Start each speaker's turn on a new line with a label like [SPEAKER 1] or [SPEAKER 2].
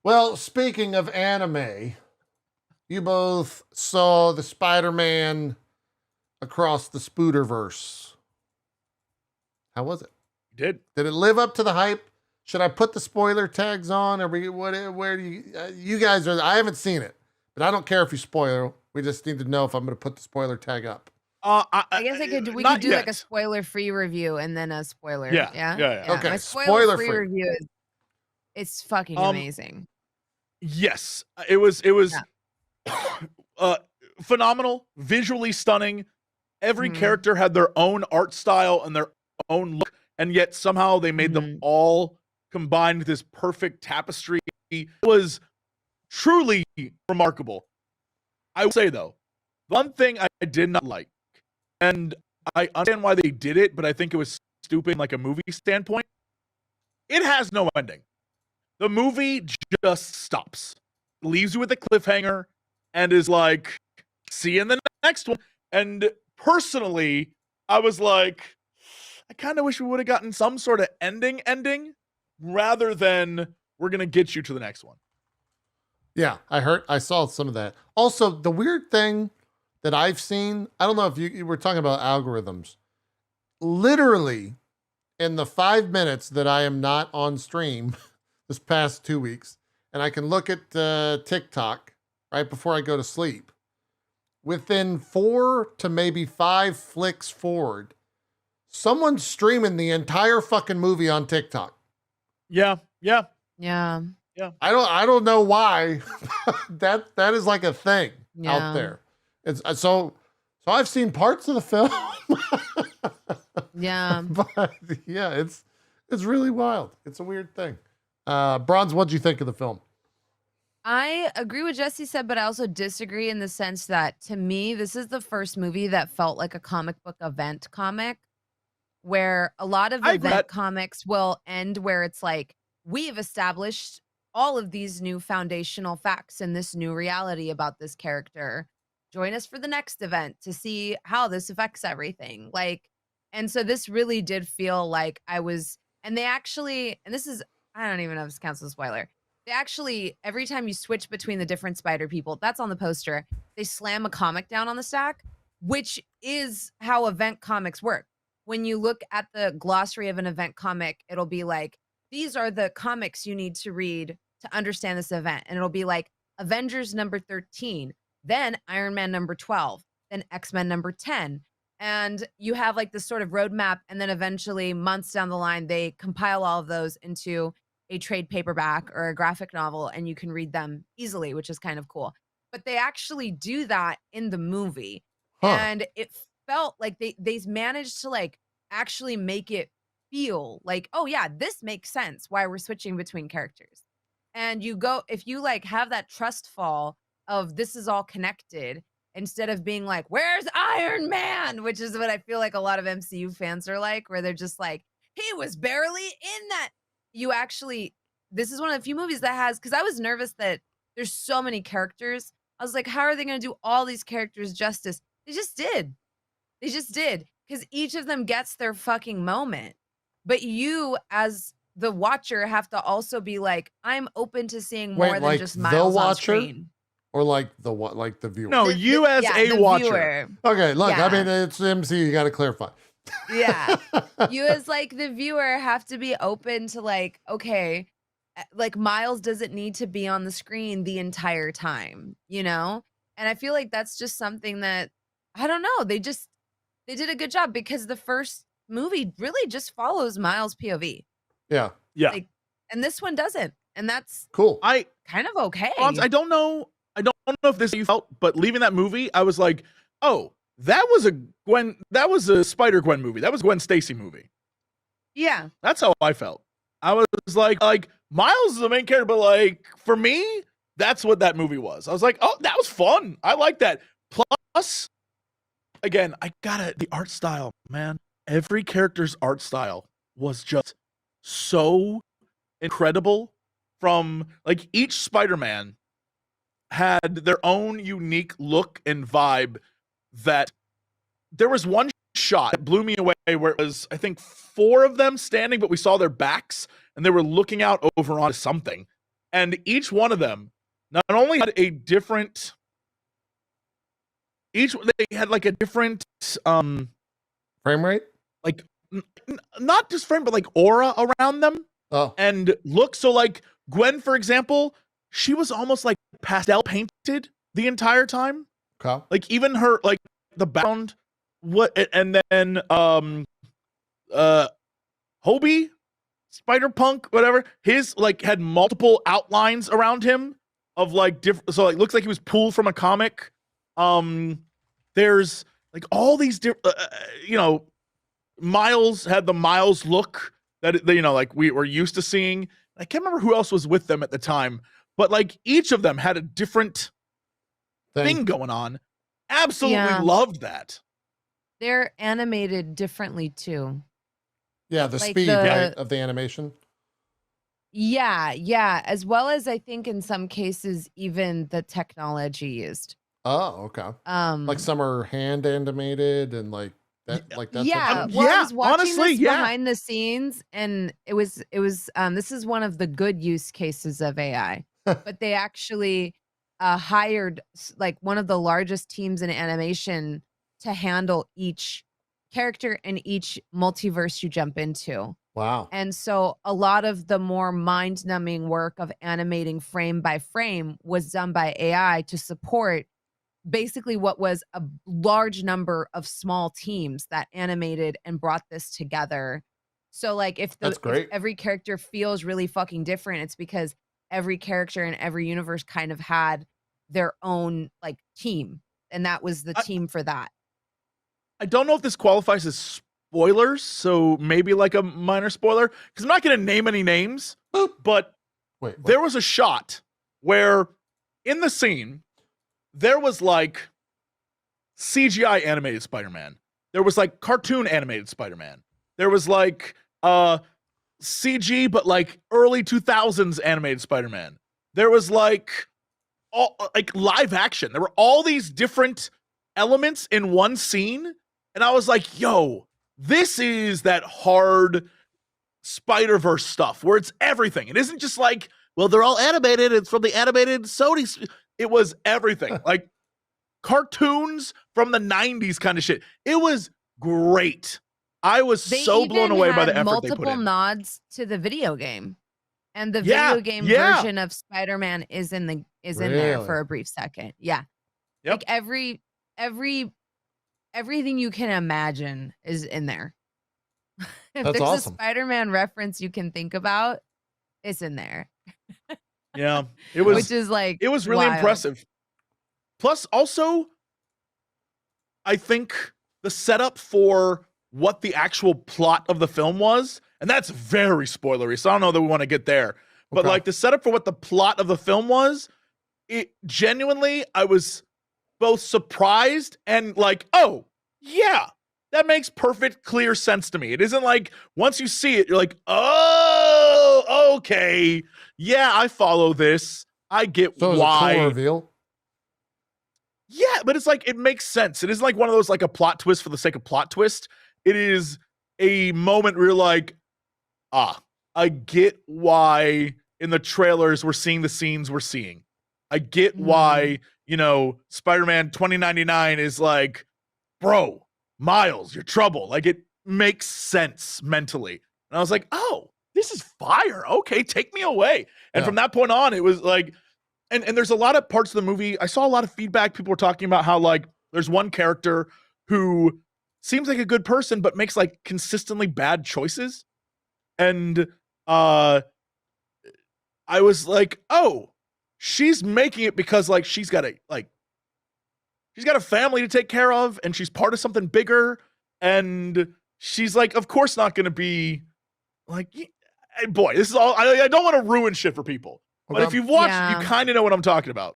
[SPEAKER 1] Well, speaking of anime, you both saw the Spider-Man Across the Spooderverse. How was it?
[SPEAKER 2] You did.
[SPEAKER 1] Did it live up to the hype? Should I put the spoiler tags on? Or where do you guys are? I haven't seen it, but I don't care if you spoil. We just need to know if I'm going to put the spoiler tag up.
[SPEAKER 3] I guess we could do like a spoiler-free review and then a spoiler. Yeah.
[SPEAKER 1] Okay,
[SPEAKER 3] My spoiler-free review is it's fucking amazing.
[SPEAKER 2] Yes, it was phenomenal, visually stunning. Every character had their own art style and their own look, and yet somehow they made them all combined with this perfect tapestry. It was truly remarkable. I will say though, one thing I did not like, and I understand why they did it, but I think it was stupid like a movie standpoint. It has no ending. The movie just stops, leaves you with a cliffhanger, and is like, see you in the next one. And personally, I was like, I kind of wish we would have gotten some sort of ending rather than we're going to get you to the next one.
[SPEAKER 1] Yeah, I saw some of that. Also, the weird thing that I've seen, I don't know if you were talking about algorithms. Literally, in the 5 minutes that I am not on stream this past 2 weeks, and I can look at TikTok right before I go to sleep, within 4 to maybe 5 flicks forward, someone's streaming the entire fucking movie on TikTok.
[SPEAKER 2] Yeah.
[SPEAKER 1] I don't know why that is like a thing out there. It's so I've seen parts of the film. But yeah, it's really wild. It's a weird thing. Bronze, what'd you think of the film?
[SPEAKER 3] I agree with Jesse said, but I also disagree in the sense that to me, this is the first movie that felt like a comic book event comic, where a lot of event comics will end where it's like, we've established all of these new foundational facts and this new reality about this character. Join us for the next event to see how this affects everything. And so this really did feel like and they actually, and this is, I don't even know if this counts as a spoiler. They actually, every time you switch between the different spider people, that's on the poster, they slam a comic down on the stack, which is how event comics work. When you look at the glossary of an event comic, it'll be like, these are the comics you need to read to understand this event. And it'll be like Avengers number 13, then Iron Man number 12, then X-Men number 10. And you have like this sort of roadmap. And then eventually, months down the line, they compile all of those into a trade paperback or a graphic novel, and you can read them easily, which is kind of cool. But they actually do that in the movie. And it felt like they managed to like actually make it feel like, oh yeah, this makes sense why we're switching between characters. And if you like have that trust fall of this is all connected, instead of being like, where's Iron Man? Which is what I feel like a lot of MCU fans are like, where they're just like, he was barely in that. This is one of the few movies that has, because I was nervous that there's so many characters. I was like, how are they going to do all these characters justice? They just did. Because each of them gets their fucking moment. But you, as the watcher, have to also be like, I'm open to seeing more than just Miles on screen.
[SPEAKER 1] Or like the viewer?
[SPEAKER 2] No, you as a watcher.
[SPEAKER 3] Viewer.
[SPEAKER 1] Okay, look, I mean, it's MCU, you got to clarify.
[SPEAKER 3] Yeah. You as like the viewer have to be open to like, okay, like Miles doesn't need to be on the screen the entire time, you know? And I feel like that's just something that, I don't know, they did a good job, because the first movie really just follows Miles' POV.
[SPEAKER 1] Yeah.
[SPEAKER 3] And this one doesn't. And that's
[SPEAKER 1] cool.
[SPEAKER 3] I kind of okay.
[SPEAKER 2] I don't know if this is how you felt, but leaving that movie, I was like, oh, that was a Spider-Gwen movie. That was Gwen Stacy movie.
[SPEAKER 3] Yeah.
[SPEAKER 2] That's how I felt. I was like Miles is the main character, but like for me, that's what that movie was. I was like, oh, that was fun. I like that. Plus, again, the art style, man. Every character's art style was just so incredible. From like each Spider-Man had their own unique look and vibe. That there was one shot that blew me away where it was, I think, 4 of them standing, but we saw their backs and they were looking out over onto something. and each one of them not only had a different, they had like a different
[SPEAKER 1] frame rate,
[SPEAKER 2] like not just frame, but like aura around them.
[SPEAKER 1] Oh,
[SPEAKER 2] and look. So like Gwen, for example, she was almost like pastel painted the entire time.
[SPEAKER 1] okay.
[SPEAKER 2] Like even her, like the background, and then Hobie, Spider-Punk, whatever, his like had multiple outlines around him of like different, so like looks like he was pulled from a comic. There's like all these different, Miles had the Miles look that like we were used to seeing. I can't remember who else was with them at the time, but like each of them had a different thing going on. Absolutely loved that.
[SPEAKER 3] They're animated differently too.
[SPEAKER 1] Yeah, the speed right, of the animation.
[SPEAKER 3] Yeah, as well as I think in some cases even the technology used.
[SPEAKER 1] Oh, okay. Like some are hand animated and like that, like that.
[SPEAKER 3] Yeah,
[SPEAKER 1] type of
[SPEAKER 3] well, I was watching
[SPEAKER 2] honestly,
[SPEAKER 3] this behind the scenes, and it was this is one of the good use cases of AI. But they actually hired like one of the largest teams in animation to handle each character and each multiverse you jump into.
[SPEAKER 1] Wow.
[SPEAKER 3] And so a lot of the more mind-numbing work of animating frame by frame was done by AI to support basically what was a large number of small teams that animated and brought this together. So like if every character feels really fucking different, it's because every character in every universe kind of had their own like team, and that was the team for that.
[SPEAKER 2] I don't know if this qualifies as spoilers, so maybe like a minor spoiler, because I'm not going to name any names, but there was a shot where in the scene, there was like CGI animated Spider-Man. There was like cartoon animated Spider-Man. There was like CG, but like early 2000s animated Spider-Man. There was like all like live action. There were all these different elements in one scene. And I was like, yo, this is that hard Spider-Verse stuff where it's everything. It isn't just like, well, they're all animated. It's from the animated Sony. It was everything. Like cartoons from the 90s kind of shit. It was great. I was so blown away by the effort they put in.
[SPEAKER 3] Multiple nods to the video game. And the video game version of Spider-Man is in there for a brief second. Yeah.
[SPEAKER 2] Yep.
[SPEAKER 3] Like everything you can imagine is in there. If
[SPEAKER 1] That's
[SPEAKER 3] there's
[SPEAKER 1] awesome.
[SPEAKER 3] a Spider-Man reference you can think about, it's in there.
[SPEAKER 2] Yeah. It was,
[SPEAKER 3] which is like,
[SPEAKER 2] it was really impressive. Plus also, I think the setup for what the actual plot of the film was, and that's very spoilery, so I don't know that we want to get there, but like the setup for what the plot of the film was, it genuinely, I was both surprised and like, oh, yeah, that makes perfect, clear sense to me. It isn't like once you see it, you're like, oh, okay, yeah, I follow this. I get
[SPEAKER 1] so
[SPEAKER 2] why.
[SPEAKER 1] It was a cool reveal.
[SPEAKER 2] Yeah, but it's like, it makes sense. It isn't like one of those like a plot twist for the sake of plot twist. It is a moment where you're like, I get why in the trailers we're seeing the scenes we're seeing. I get why, Spider-Man 2099 is like, bro, Miles, you're trouble. Like it makes sense mentally. And I was like, oh, this is fire. Okay, take me away. And from that point on, it was like, and there's a lot of parts of the movie. I saw a lot of feedback. People were talking about how like there's one character who seems like a good person, but makes like consistently bad choices. And I was like, oh, she's making it because like she's got a family to take care of, and she's part of something bigger. And she's like, of course not going to be like, boy, this is all, I don't want to ruin shit for people. But if you've watched, you kind of know what I'm talking about.